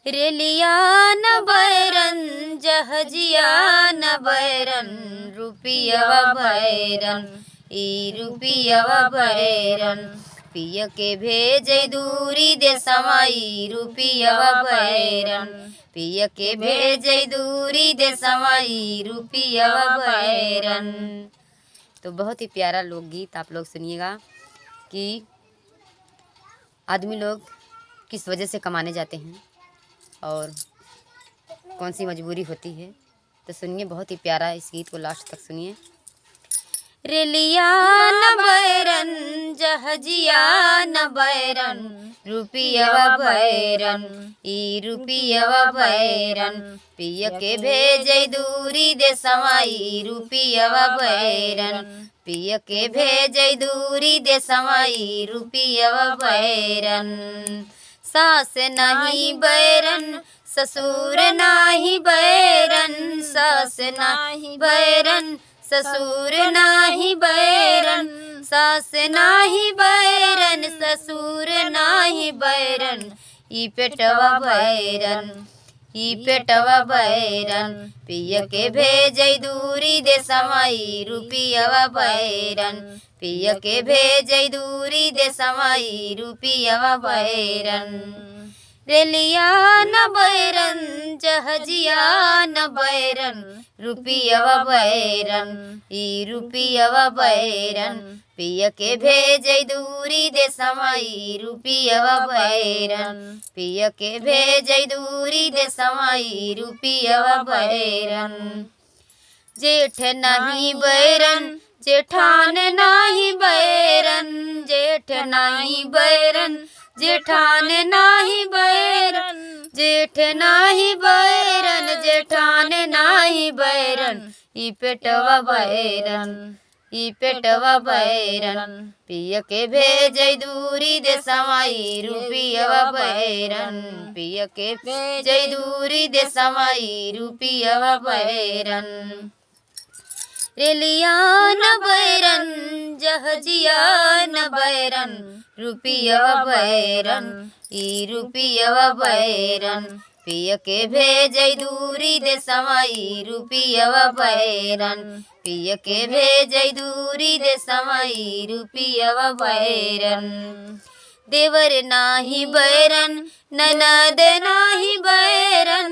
रेलिया न बैरन जहजिया न बैरन रुपिया बैरन ई रुपिया बैरन पिय के भेजे दूरी दे समाई रुपिया बैरन पिय के भेजे दूरी दे समाई रुपिया बैरन। तो बहुत ही प्यारा लोकगीत आप लोग सुनिएगा कि आदमी लोग किस वजह से कमाने जाते हैं और कौन सी मजबूरी होती है। तो सुनिए, बहुत ही प्यारा, इस गीत को लास्ट तक सुनिए। रेलिया न बैरन जहजिया न बैरन रुपिया बैरन ई रुपिया बैरन पिय के भेजे दूरी दे समाई रुपिया बैरन पिय के भेजे दूरी दे समाई रुपिया बैरन। सास नहीं बैरन ससुर नाही बैरन सास नाही बैरन ससुर नाही बैरन सास नाही बैरन ससुर नाही बैरन ई पेटवा बैरन ई पेटवा बैरन पिय के भेजे दूरी दे समाई रुपिया बैरन पिय के भेजे दूरी दे समाई रुपिया बैरन। रेलिया न बैरन जहजिया न बैरन रुपिया बैरन ई रुपिया बैरन पिय के भेजे दूरी दे समाई रुपिया बैरन पिय के भेजे दूरी दे समाई रुपिया बैरन। जेठ नहीं बैरन जेठान नाही बैरन जेठ नाही बैरन जेठान नाही बैरन जेठ नाही बैरन जेठान नाही बैरन ई पेटवा बैरन ई पेटवा बैरन पिय के भेजे दूरी दे समाई रुपिया बैरन पिय के भेजे दूरी दे समाई रुपिया बैरन। रेलिया न बैरन जहजिया न बैरन रुपिया बैरन ई रुपिया बैरन पिय के भेजे दूरी दे समाई रुपिया बैरन पिय के भेजे दूरी दे समाई रुपिया बैरन। देवर नाही बैरन ननद नाही बैरन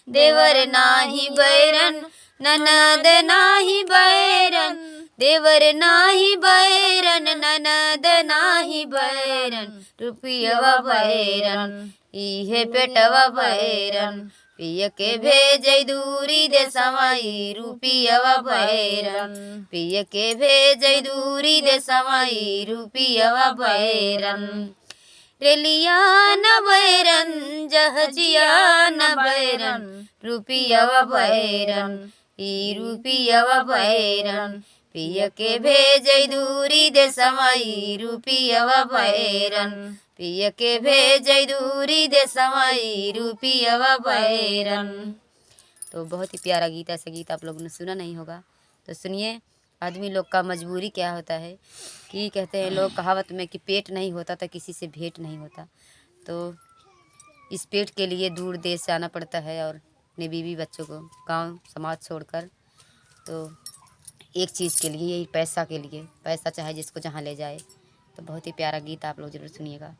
देवर नाही बैरन ननद नाही बैरन देवर नाही बैरन ननद नाही बैरन रुपिया बैरन इहे पेटवा बैरन पिय के भेजे दूरी दे समाई रुपिया बैरन पिय के भेजे दूरी दे समाई रुपिया बैरन। रेलिया न बैरन जहजिया न बैरन रुपिया बैरन ई रुपिया बैरन पिय के भेजे दूरी दे समाई रुपिया बैरन पिय के भेजे दूरी दे समाई रुपिया बैरन। तो बहुत ही प्यारा गीत, ऐसा गीत आप लोगों ने सुना नहीं होगा। तो सुनिए, आदमी लोग का मजबूरी क्या होता है कि कहते हैं लोग कहावत में कि पेट नहीं होता तो किसी से भेंट नहीं होता। तो इस पेट के लिए दूर देश से आना पड़ता है और अपने बीवी बच्चों को गांव समाज छोड़कर, तो एक चीज़ के लिए, यही पैसा के लिए, पैसा चाहे जिसको जहां ले जाए। तो बहुत ही प्यारा गीत आप लोग ज़रूर सुनिएगा।